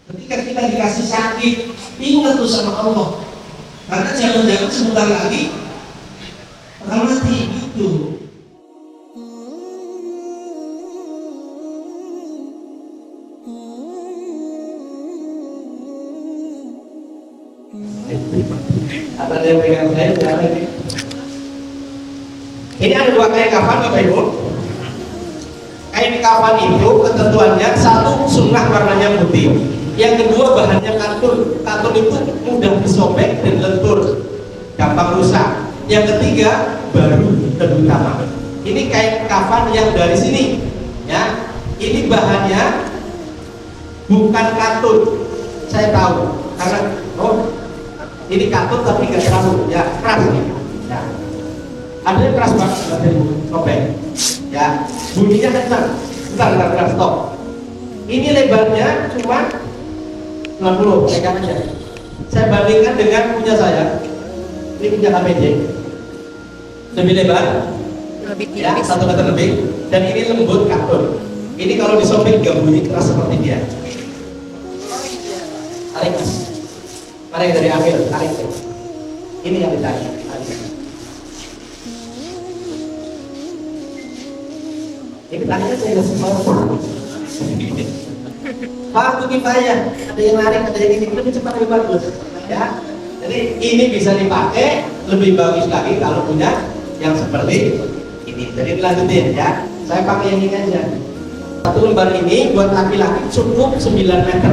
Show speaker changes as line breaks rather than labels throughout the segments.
Ketika kita dikasih sakit, ingat tuh sama Allah. Karena jangan-jangan sebentar lagi akan mati gitu. Apa yang pegang saya berapa ini? Ini ada dua kain kafan Bapak Ibu. Kain kafan itu ketentuannya satu sunnah warnanya putih, yang kedua bahannya katun. Katun itu mudah disobek dan lentur, gampang rusak. Yang ketiga baru dan utama. Ini kain kafan yang dari sini, ya. Ini bahannya bukan katun. Saya tahu karena ini katun tapi nggak terlalu ya keras nih. Ya. Ada yang keras banget dari sobek. Ya, bunyinya kencang. Bentar, stop. Ini lebarnya cuma 90, pegang aja. Saya bandingkan dengan punya saya. Ini punya KPJ. Lebih lebar, lebih tinggi, ya, 1 meter lebih. Dan ini lembut katun. Ini kalau disobek gak bunyi keras seperti dia. Tarik, mana yang dari ambil? Tarik. Ini yang ditarik. Ini tanya saya nggak semua. Waktu kifayah, ada yang narik, ada yang ini lebih cepat lebih bagus, ya. Jadi ini bisa dipakai lebih bagus lagi kalau punya yang seperti ini. Jadi dilanjutin ya. Saya pakai yang ini aja. Satu lembar ini buat laki-laki cukup 9 meter,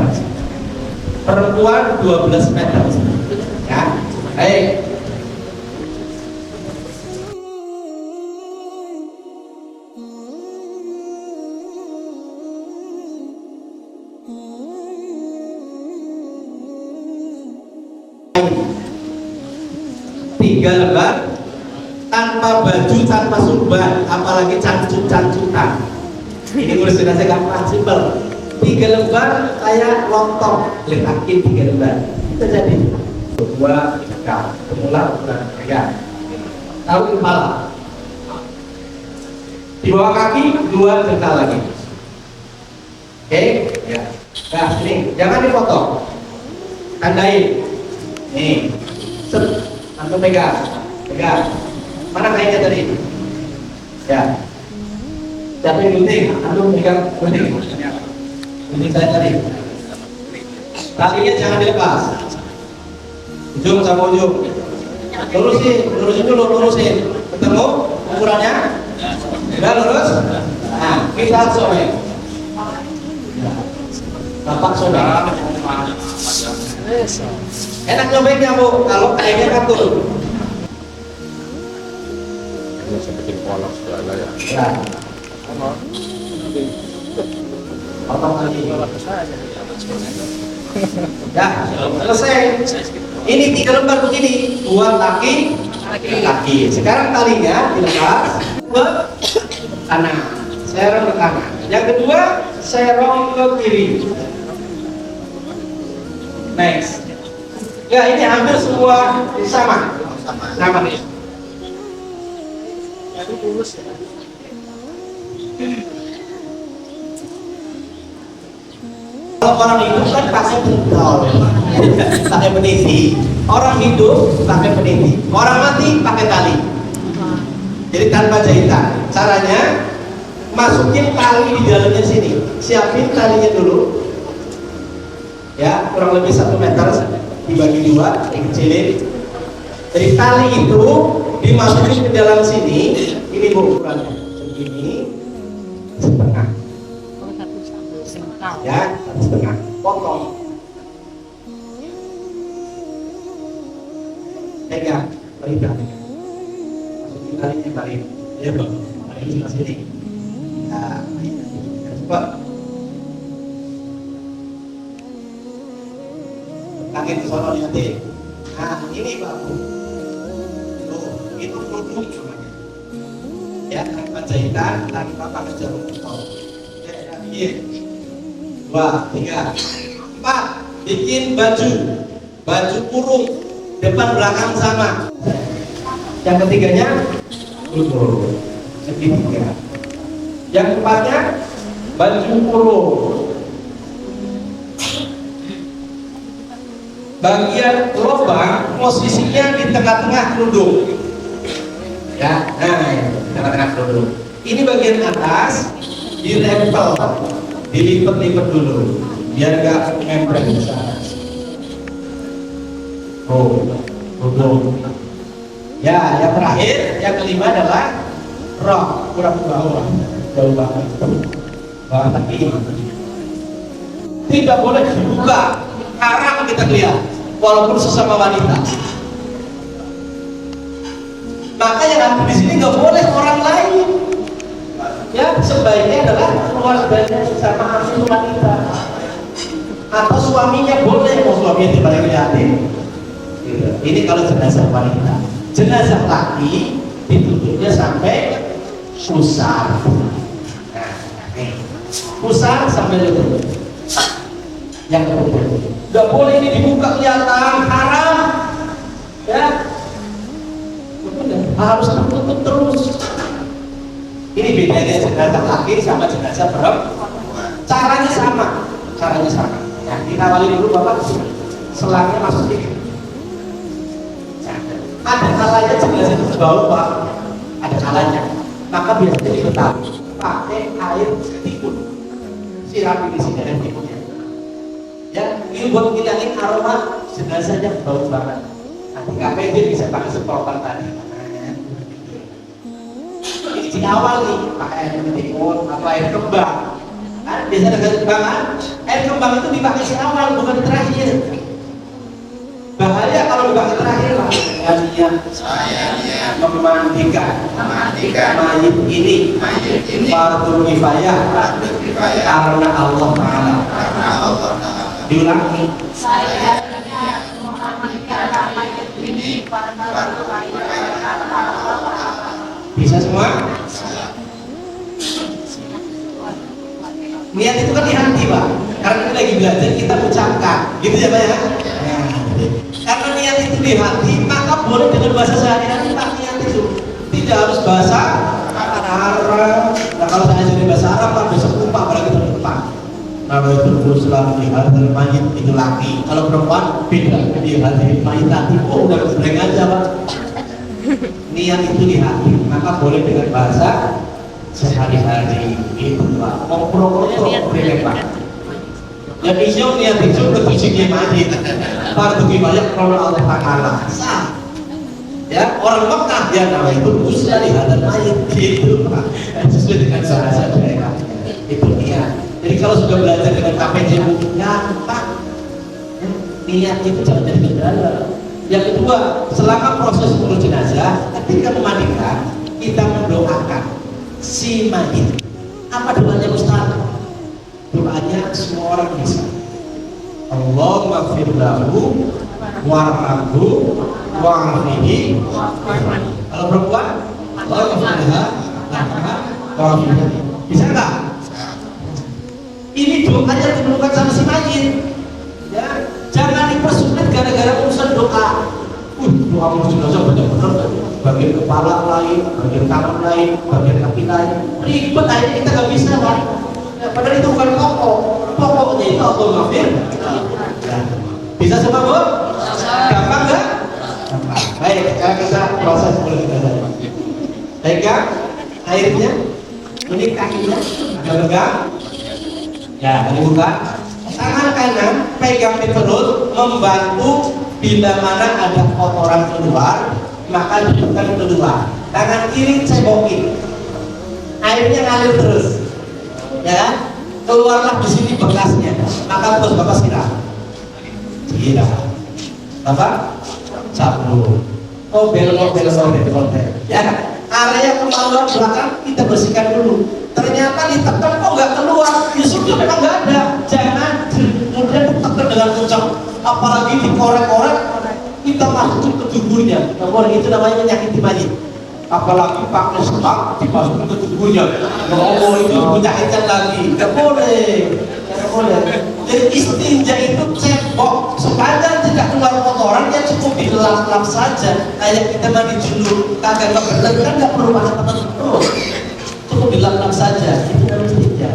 perempuan 12 meter, ya. Baik. Tiga lembar tanpa baju, tanpa surban, apalagi cancut-cancutan. Ini ngurusin aja gampang, simpel. 3 lembar kayak lontong, letakin 3 lembar. Kita jadi 2 tegak, semula ukuran tegak. Tahu kepala. Di bawah kaki 2 jengkal lagi. Oke, ya. Nah, ini jangan dipotong. Tandain. Nih. Set. Antum pegang. Mana kainnya tadi? Ya. Siapa yang gunting? Antum pegang gunting. Gunting saya tadi. Talinya jangan dilepas. Ujung sama ujung. Lurusin dulu. Ketemu ukurannya? Sudah lurus? Nah, kita sobek. Bapak sobek. Enak nyobeknya Bu, kalau kayaknya katun.
Bisa bikin polos segala ya.
Ya. Potong lagi. Ya, selesai. Ini 3 lembar begini, 2 laki. Sekarang talinya dilepas ke kanan, serong ke kanan. Yang kedua, serong ke kiri. Next. Ya, ini hampir semua sama. Sama nih. Jadi tulus ya. Kalau orang hidup kan pakai pentol, pakai peniti. Orang hidup pakai peniti. Orang mati pakai tali. Jadi tanpa jahitan. Caranya masukin tali di dalamnya sini. Siapin talinya dulu. Ya, kurang lebih 1 meter. Dibagi 2, dikecilin. Jadi tali itu dimasukin ke dalam sini. Ini Bu ukurannya segini, setengah. Ya, setengah. Potong. Pegang, berikan. Masukin talinya balik. Ya Bu, balik ke sini. Ya, coba. Angin ke sono lihatin. Nah, ini bagus. Tuh, itu kerudung namanya. Ya, tanpa jahitan, tanpa pakai jarum pentol. Ya, bikin. 2, 3, 4. Bikin baju kurung, depan belakang sama. Yang ketiganya kurung. Segitiga. Yang keempatnya baju kurung. bagian lubang posisinya di tengah-tengah kerudung. Ya, nah ya, di tengah-tengah kerudung. Ini bagian atas dirempel, dilipat-lipat dulu biar nggak nempel di sana. Oh, kerudung. Ya, yang terakhir, yang kelima adalah rok, kurang bawah, jauh banget, bawah kaki. Tidak boleh dibuka, haram kita lihat, walaupun sesama wanita. Maka yang ada di sini nggak boleh orang lain. Ya, sebaiknya adalah keluarganya sama asli wanita, atau suaminya boleh, mau suaminya tidak lihatin. Ini kalau jenazah wanita. Jenazah laki ditutupnya sampai pusar. Nah, pusar sampai lutut. Yang kedua, nggak boleh ini dibuka kelihatan, haram. Ya, harus tertutup terus. Ini bedanya jenazah laki sama jenazah perempuan. Caranya sama, caranya sama. Ya, kita awali dulu bapak, selangnya masuk sedikit. Ada kalanya jenazah itu bau pak, ada kalanya. Maka biasanya diketahui pakai air timun, sirami di sini ada timunnya. Ya, ini buat ngilangin aroma jenazahnya bau banget. Nanti KPD bisa pakai semprotan tadi. Ini di awal nih pakai air timun atau air kembang. Kan biasa dengan kembangan, air kembang itu dipakai di awal bukan di terakhir. Bahaya kalau dipakai terakhir lah. Saya memandikan mayit ini fardhu kifayah karena Allah Taala. Diulangi. Saya memandikan mayit ini fardhu kifayah karena Allah Taala. Bisa semua? Niat itu kan di hati pak. Karena kita lagi belajar kita ucapkan, gitu ya pak ya. Karena niat itu di hati, maka boleh dengan bahasa sehari-hari pak niat itu. Tidak harus bahasa Arab. Nah kalau saya jadi bahasa Arab pak besok lupa apalagi tahun depan. Nama itu Muslim di hati mayit itu laki. Kalau perempuan beda di hati mayit tadi. Oh udah keseleng aja pak. Niat itu di hati, maka boleh dengan bahasa sehari-hari itu pak. Ngobrol-ngobrol boleh pak. Ya iso niat itu ketusuknya mayit. Fardhu kifayah karena Allah Taala. Sah. Ya, orang Mekah dia nama itu Muslim di hati mayit gitu pak. Sesuai dengan bahasa daerah. Itu niat. Jadi kalau sudah belajar dengan KPJ gampang. Niat itu jangan jadi kendala. Yang kedua, selama proses urus jenazah, ketika memandikan, kita mendoakan si mayit. Apa doanya Ustaz? Doanya semua orang bisa. Allahumma gfir lahu warhamhu wa'afihi. Kalau perempuan, Allahumma gfir lahu. Bisa enggak? Ini doanya diperlukan sama si mayit. Ya, jangan dipersulit gara-gara urusan doa. Doa jenazah benar-benar bagian kepala lain, bagian tangan lain, bagian kaki lain. Ribet aja kita nggak bisa kan? Ya, padahal itu bukan pokok. Pokoknya itu Allahumma gfir. Ya. Bisa semua bu? Gampang nggak? Gampang. Baik, sekarang kita proses mulai kita. Pegang airnya. Ini kakinya agak pegang. Ya, ini buka. Tangan kanan pegang di perut, membantu bila mana ada kotoran keluar, maka dudukkan keluar. Tangan kiri cebokin, airnya ngalir terus, ya. Keluarlah di sini bekasnya, maka terus bapak siram. Bapak sapu. Oh belok, ya. Area kemaluan belakang kita bersihkan dulu. Ternyata ditekan kok nggak keluar, ya sudah memang nggak ada. Jangan kemudian ditekan dengan kencang, apalagi dikorek-korek kita masuk ke tubuhnya. Namun itu namanya menyakiti mayit. Apalagi pakai semak dimasukin ke tubuhnya. Oh itu menyakitkan lagi. Nggak boleh, nggak boleh. Jadi istinja itu cebok, sepanjang tidak keluar kotoran ya cukup dilap-lap saja. Kayak kita mandi junub, kagak kebelet kan nggak perlu pakai tangan terus. Cukup dilap-lap saja, itu namanya istinja.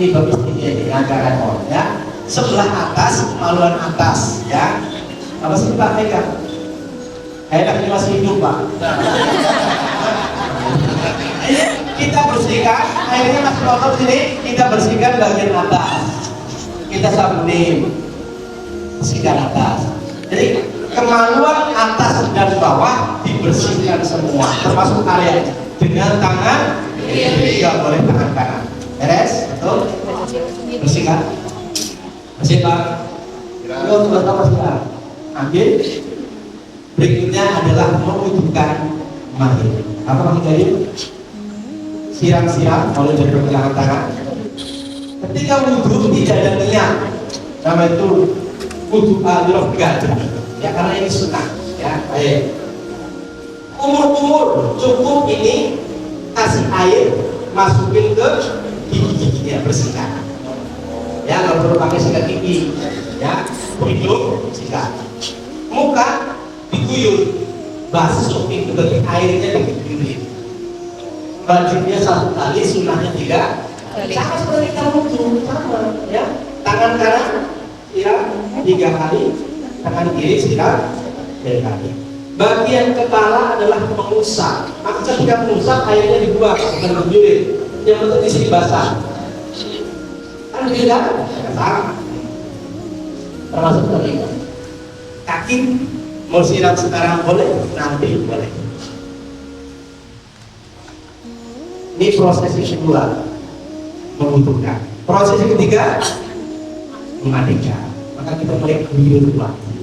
Ini bagus istinja ini agak repot ya. sebelah atas, kemaluan atas, ya. Apa sih Pak pegang? Ini masih hidup Pak. Kita bersihkan, airnya masih kotor sini, kita bersihkan bagian atas. Kita sabuni, bersihkan atas. Jadi kemaluan atas dan bawah dibersihkan semua, termasuk area dengan tangan kiri, nggak boleh tangan kanan. Beres, betul? Bersihkan. Bersih Pak. Kalau sudah tahu bersihkan. Ambil. Berikutnya adalah mewujudkan mahir. Apa maksud dari siram-siram oleh dari pergelangan tangan. Ketika wudhu tidak ada niat, nama itu wudhu al-roh gada. Ya karena ini sunnah. Ya, baik. Umur-umur cukup ini kasih air, masukin ke gigi-giginya, bersihkan. Ya, kalau perlu pakai sikat gigi, ya, hidung sikat. Muka diguyur, basuh itu bagi airnya diguyurin. Wajibnya 1 kali, sunnahnya 3. Sama seperti kita wudhu, sama, ya. Tangan kanan siram 3 kali, tangan kiri siram 3 kali. Bagian kepala adalah mengusap. Maka ketika mengusap airnya dibuang, bukan diguyurin. Yang penting di sini basah. Kan tidak sama. Termasuk tadi kaki mau siram sekarang boleh, nanti boleh. Ini proses yang kedua, membutuhkan. Proses yang ketiga, memandikan. Maka kita mulai guyur lagi.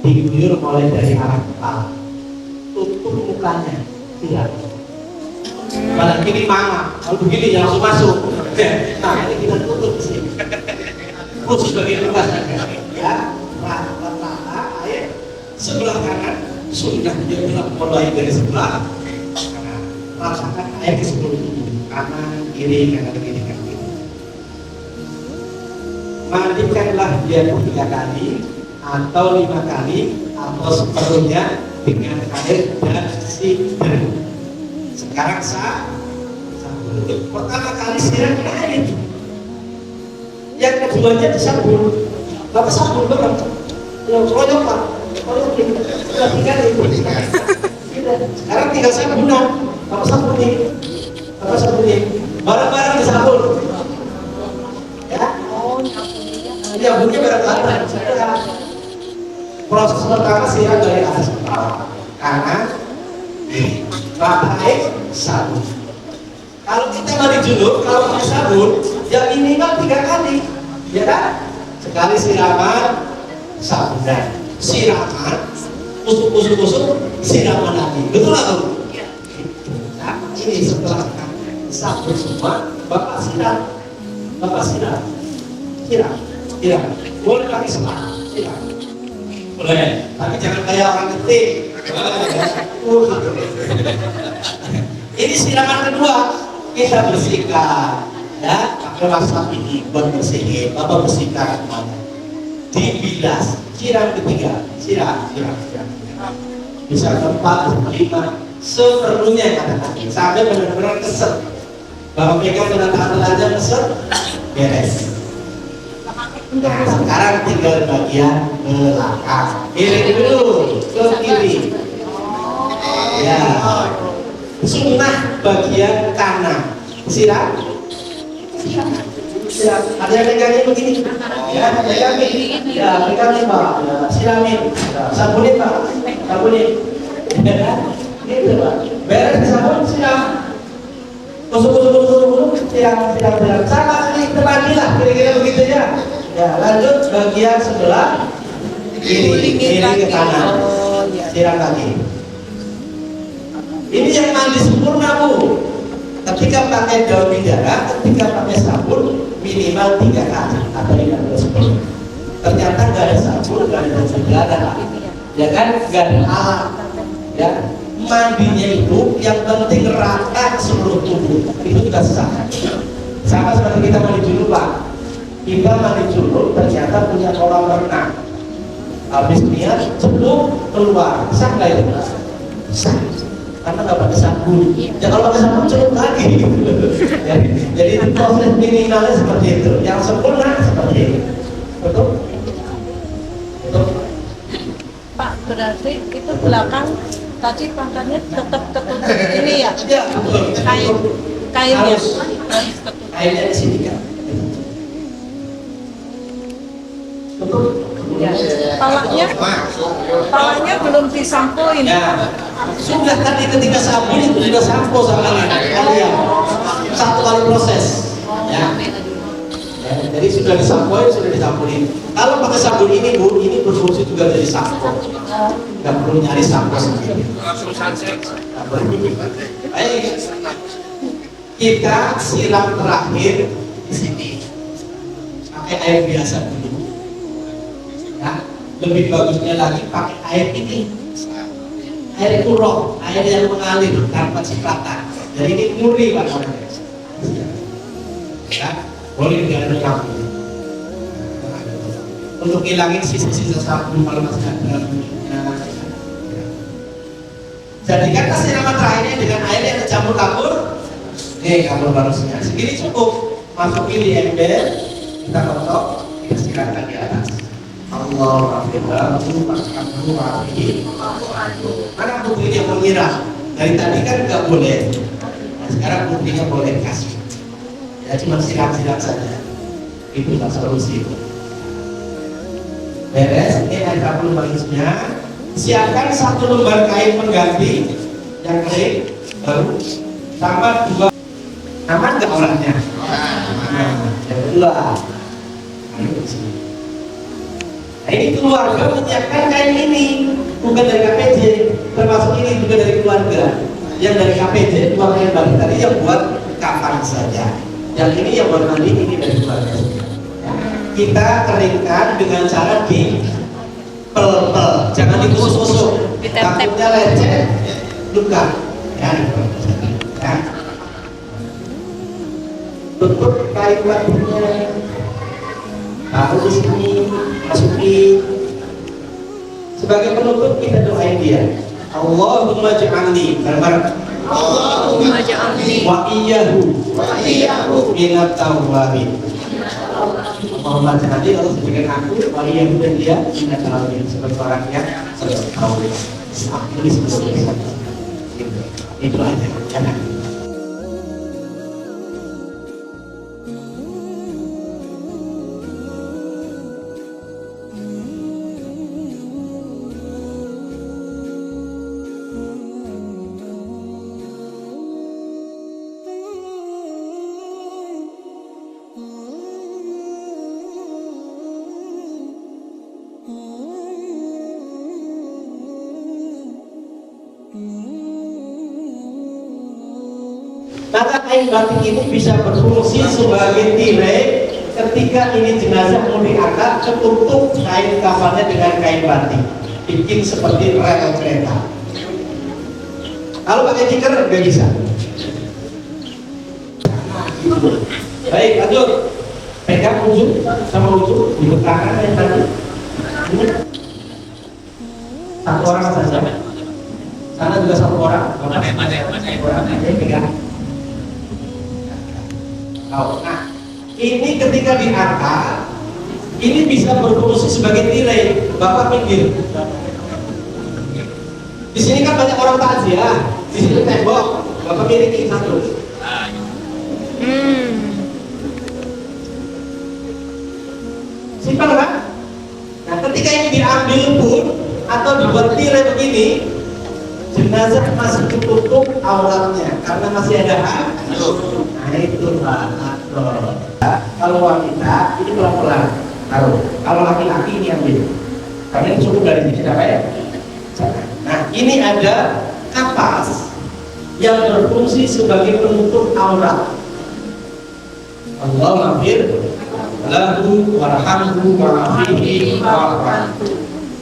Diguyur mulai dari arah kepala, tutup mukanya, tidak. Malah ini mama, kalau begini jangan langsung masuk. Nah ini kita tutup di sini. Khusus bagi luas ya. Rata-rata air sebelah kanan sudah dia bilang mulai dari sebelah kanan. Rasakan air di sebelah kanan kiri kanan kiri kanan kiri. Mandikanlah dia 3 kali atau 5 kali atau seperlunya dengan air dan sidr. Sekarang sabun. Pertama kali siram air. Yang keduanya disabun. Bapak sabun betul. Yang koyok Pak. Koyok ini. Sudah 3 kali. Sekarang tinggal sabunan. Bapak sabuni. Bapak sabuni. Barang-barang disabun. Ya. Nyabunnya barang-barang. Proses pertama siram dari atas ke bawah. Kanan. Bapak air sabun. Kalau kita mandi junub, kalau pakai sabun, ya minimal 3 kali, ya kan? Sekali siraman, sabunan, siraman, usuk, siraman lagi, betul atau? Nah, ini setelah sabun semua, bapak siram, boleh pakai selang, siram, boleh, tapi jangan kayak orang ketik. Ini siraman kedua. Kita bersihkan, ya, pakai wastaf ini buat bersihin. Bapak bersihkan semuanya. Dibilas, siram ketiga, siram. Bisa 4, 5, seperlunya katakan. Sampai benar-benar keset. Bapak pegang dengan tangan aja keset, beres. Nah, sekarang tinggal bagian belakang. Kiri dulu, ke kiri. Ya. Sunnah bagian kanan siram. Ada yang pegangnya begini ya, pegangin ya, pegangin Pak ya, siramin ya, sabunin Pak, sabunin gitu Pak, beres disabun siram, usuk siram sama ini terbagi lah kira-kira begitu ya. Ya lanjut bagian sebelah kiri ke kanan siram lagi. Ini yang mandi sempurna Bu. Ketika pakai daun bidara, ketika pakai sabun minimal 3 kali atau 10. Ternyata nggak ada sabun, nggak ada daun bidara, ya kan? Nggak ada alat. Ya, mandinya itu yang penting rata ke seluruh tubuh. Itu kita sah. Sama seperti kita mandi junub Pak. Kita mandi junub ternyata punya kolam renang. Habis niat celup keluar, sah nggak itu? Sah. Karena nggak pakai sabun. Ya kalau pakai sabun celup lagi. Jadi itu proses minimalnya seperti itu. Yang sempurna seperti Betul? Betul?
Pak, berarti itu belakang tadi pangkatnya tetap ketutup ini ya?
Ya, betul.
Kainnya
Harus.
harus ketutup.
Airnya di sini kan. Betul?
Ya. Palanya belum disampuin.
Ya, sudah tadi ketika sabun itu sudah sampo sama kalian. Satu kali proses. Ya. Ya, jadi sudah disampuin. Kalau pakai sabun ini Bu, ini berfungsi juga jadi sampo. Nggak perlu nyari sampo sendiri. Baik, kita siram terakhir di sini. Pakai air biasa dulu. Ya, lebih bagusnya lagi pakai air ini. Air itu roh, air yang mengalir tanpa cipratan. Jadi ini murni warnanya. Ya, boleh diaduk campur. Untuk hilangin sisa-sisa sabun kalau masih ada minyaknya. Jadikan siraman terakhirnya dengan air yang tercampur-campur. Nih, campur barusnya. Segini cukup. Masukin di ember, kita kotok, kita siramkan di atas. Mana buktinya mengira? Dari tadi kan nggak boleh. Nah, sekarang buktinya boleh kasih. Ya cuma siram-siram saja. Itulah solusi. Beres, ini air campur barusnya. Siapkan 1 lembar kain pengganti yang kering baru, tambah 2. Aman nggak orangnya? Yang kedua, nah ini keluarga menyiapkan kain ini, bukan dari KPJ, termasuk ini juga dari keluarga. Yang dari KPJ, dua kain balik tadi yang buat kafan saja. Yang ini yang buat mandi, ini dari keluarga. Kita keringkan dengan cara di pel-pel, jangan ditusuk-tusuk, takutnya lecet, luka. Ya, ya. Tutup kain bajunya, taruh di sini, masukin. Sebagai penutup kita doain dia. Allahumma ja'alni,
Allahumma ja'alni
wa iyyahu minat tawwabin. Allahumma ja'alni, Allah jadikan aku wa iyyahu dan dia minat tawwabin, sebagai orang yang tawwabin. Ini sebetulnya itu aja, jangan. Maka kain batik ini bisa berfungsi sebagai tirai ketika ini jenazah mau diangkat, ketutup kain kafannya dengan kain batik, bikin seperti rel kereta. Kalau pakai tikar nggak bisa. Baik, lanjut. Pegang ujung sama ujung di belakang yang tadi. Satu orang saja. Sana juga satu orang. Mana aja pegang. Nah, ini ketika diangkat, ini bisa berfungsi sebagai tirai. Bapak pinggir. Di sini kan banyak orang takziah. Di sini tembok. Bapak miliki satu. Simpel kan? Nah, ketika ini diambil pun atau dibuat tirai begini, jenazah masih tertutup auratnya karena masih ada nah itu Pak. Kalau wanita ini pelan-pelan taruh. Kalau laki-laki ini ambil. Karena ini cukup dari sini apa ya? Nah, ini ada kapas yang berfungsi sebagai penutup aurat. Allah maghfir lahu warhamhu wa'afihi wa'afu.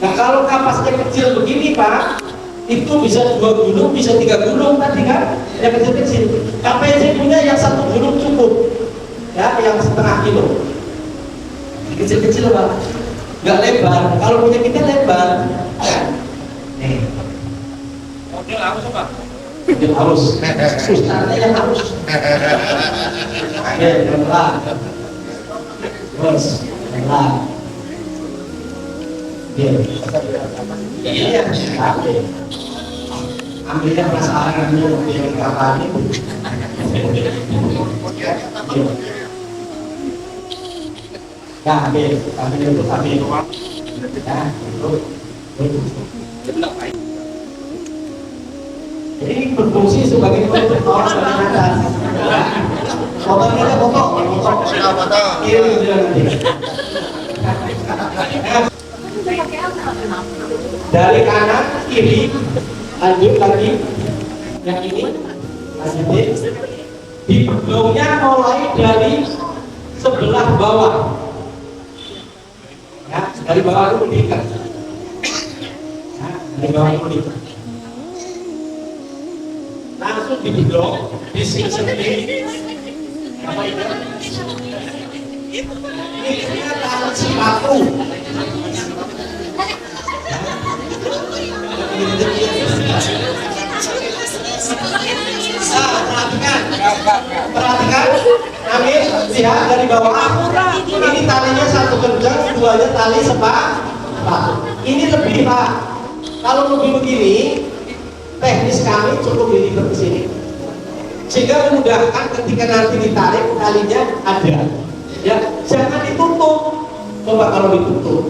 Nah, kalau kapasnya kecil begini Pak, itu bisa 2 gulung, bisa 3 gulung tadi kan, yang kecil-kecil. KPJ punya yang 1 gulung cukup, ya, yang setengah kilo. Kecil-kecil Pak, nggak lebar. Kalau punya kita lebar. Nih. Model harus Pak. Model harus. Ustaznya yang harus. Oke, pelan. Terus, Nah, iya, ambilnya masalah yang kapan itu. Nah, ambil itu ambil. Nah, ini berfungsi sebagai penutup orang beribadah. Foto ini ada foto. Kirim dia nanti. Dari kanan kiri lanjut lagi yang ini lanjutin di belongnya mulai dari sebelah bawah ya, dari bawah itu diikat ya, dari bawah itu diikat langsung dibeblok dising-sing apa itu? Ini tali sepatu. Perhatikan, ambil, lihat dari bawah. Ini talinya satu kencang, duanya tali sepatu. Ini lebih pak. Kalau lebih begini, teknis kami cukup dilipat ke sini, sehingga memudahkan ketika nanti ditarik talinya ada. Ya, jangan ditutup. Coba kalau ditutup,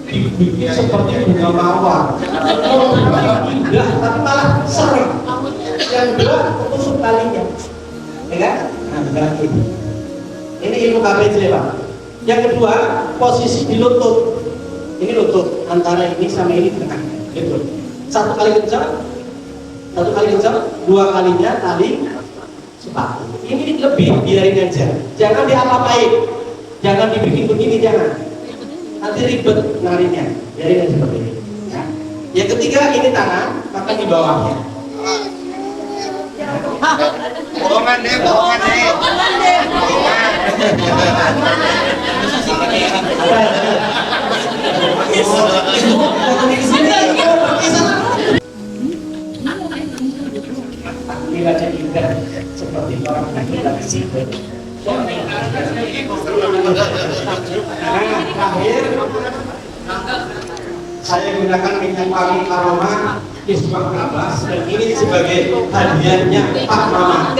dibikin seperti bunga mawar. Tidak, tapi malah sering. Yang kedua, tusuk talinya. Ya kan? Nah, berarti ini ilmu KPJ pak. Yang kedua, posisi di lutut. Ini lutut antara ini sama ini di tengah. Gitu. Satu kali kencang, dua kalinya tali sepatu. Ini lebih biarin aja. Jangan diapa-apain. Jangan dibikin begini, jangan. Nanti ribet narinya. Biarin aja seperti ini. Ya. Yang ketiga ini tangan, maka di bawahnya.
Bohongan deh.
Tidak indah seperti orang gila di situ. Terakhir, saya gunakan minyak wangi aroma Isbak Abbas dan ini sebagai hadiahnya Pak Mama.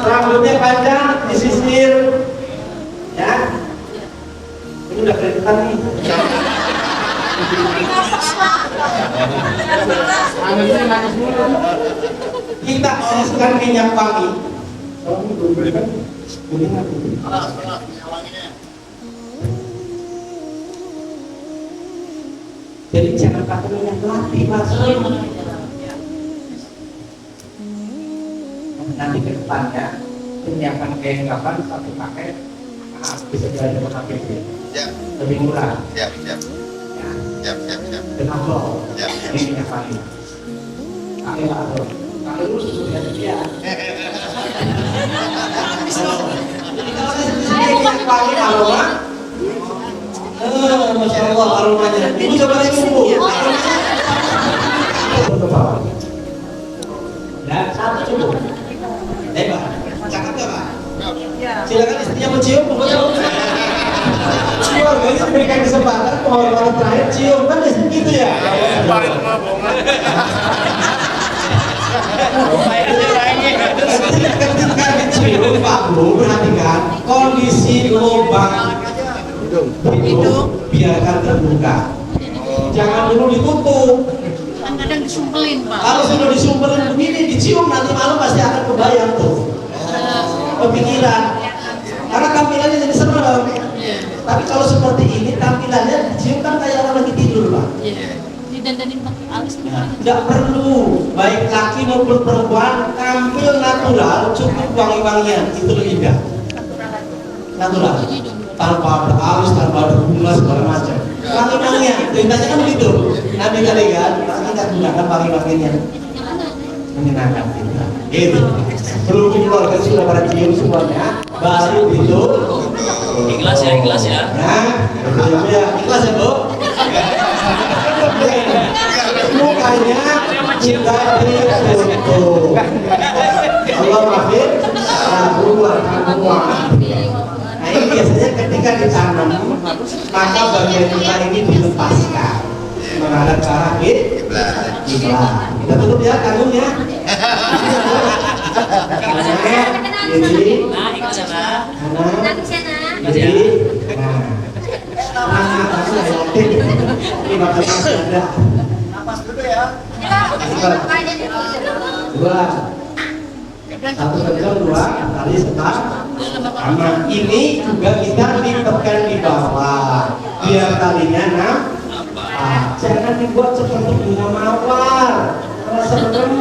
Rambutnya panjang, disisir, ya. Ini udah kelihatan nih. Kita oleskan minyak wangi. Jadi jangan pakai minyak latih mas. Nanti ke depannya penyiapan kain kapan satu paket bisa jadi pakai lebih murah.
Siap.
Kenapa? Ini minyak wangi. Pakai lah. Kalau lu sudah dia. Jadi kalau saya minyak wangi aroma. Masya Allah aromanya. Ibu coba lagi ibu. Dan satu cukup. Pak, cakap gak Pak? Silakan istrinya mencium. Keluarganya diberikan kesempatan penghormatan terakhir cium kan gitu ya. Ketika dicium Pak Bro, perhatikan kondisi lubang hidung biarkan terbuka. Jangan dulu ditutup.
Kadang disumpelin pak.
Kalau sudah disumpelin begini dicium nanti malam pasti akan kebayang tuh kepikiran. Karena tampilannya jadi serem. Tapi kalau seperti ini tampilannya dicium kan kayak orang lagi tidur pak.
Didandanin pakai alis
Tidak perlu, baik laki maupun perempuan tampil natural, cukup wangi-wangian itu lebih indah. Natural, tanpa ada alis, tanpa ada bunga segala macam. Wangi-wangian, ceritanya kan begitu. Nabi kali kan, kita gunakan wangi-wangian menyenangkan kita. Gitu. Berhubung keluarga sudah pada cium semuanya, baru itu.
Ikhlas ya.
Nah, ikhlas ya Bu. mukanya sudah ditutup. Allah maafin, keluar semua. Nah ini biasanya ketika ditanam, maka bagian kita ini dilepaskan menghadap ke arah kiblat. Kita tutup ya tangannya. Jadi, jadi, ini bakal ada.
Napas dulu ya.
Dua, satu kencang, dua kali setar. Sama ini juga kita lipatkan di bawah biar talinya nampak. Jangan dibuat seperti bunga mawar. Kalau serem.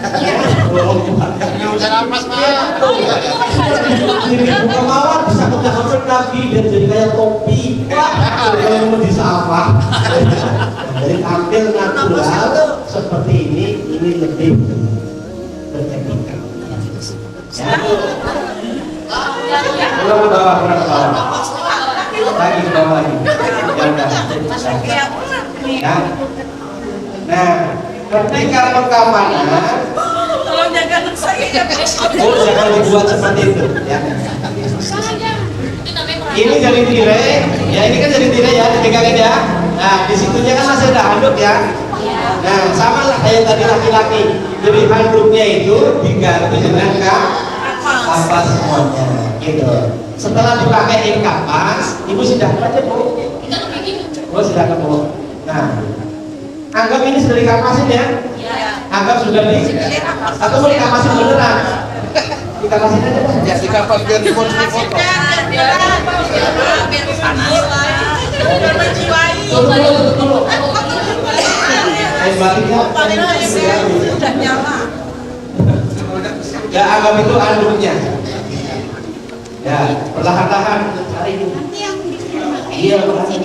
Nggak usah napas mah.
Ini bunga mawar bisa kecapean lagi dan jadi kayak topi. Wah, kalau mau disapa. Jadi tampil natural seperti ini lebih beretika. Ya. Ulang ke bawah, ulang ke bawah. Lagi ke bawah lagi. Ya. Nah, ketika perkapanan,
Tolong jaga anak saya.
jangan dibuat seperti itu. Ya. Ini jadi tirai, ya ini kan jadi tirai ya, dipegangin ya. Nah, di situnya kan masih ada handuk ya. Nah, sama lah kayak tadi laki-laki. Jadi handuknya itu diganti dengan kapas semuanya, gitu. Setelah dipakai kapas, ibu sudah aja bu. Oh sudah ketemu. Nah, anggap ini sudah dikapasin ya. Anggap sudah di. Atau mau dikapasin beneran? Dikapasin aja.
Ya dikapas biar dimodif-modif.
Tunggu. Baliknya.
Sudah nyala.
Ya anggap itu anduknya. Ya perlahan-lahan cari ini. Iya perlahan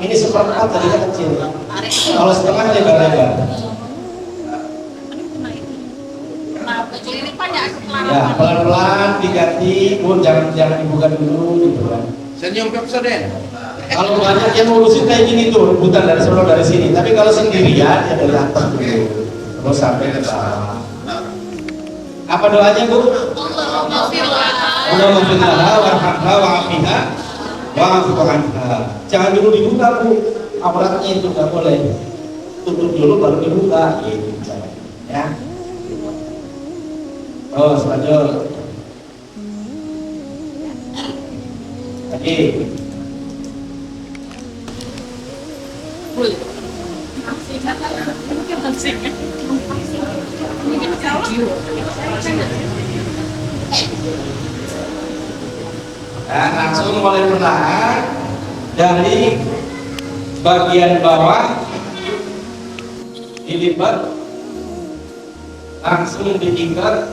ini seperempat tadinya kecil. Kalau setengah lebar-lebar. Ya pelan-pelan diganti, pun jangan dibuka dulu gitu kan.
Senyum ke Den.
Kalau banyak yang ngurusin kayak gini tuh rebutan dari sana dari sini. Tapi kalau sendirian ya dari atas dulu, terus sampai ke bawah. Apa doanya bu? Allahumma warhamha wa'afiha wa'afu anha. Jangan dulu dibuka bu, auratnya itu nggak boleh. Tutup dulu baru dibuka, gitu ya. Oh, selanjut. Lagi. Nah, langsung mulai perlahan dari bagian bawah dilipat, langsung diikat,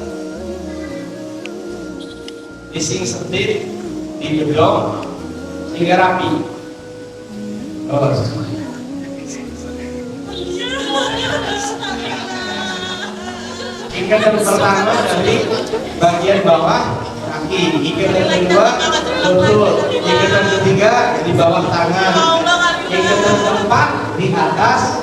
dising setir, digedong hingga rapi. Ikatan pertama dari bagian bawah kaki, ikatan kedua betul, ikatan ketiga di bawah tangan, ikatan keempat di atas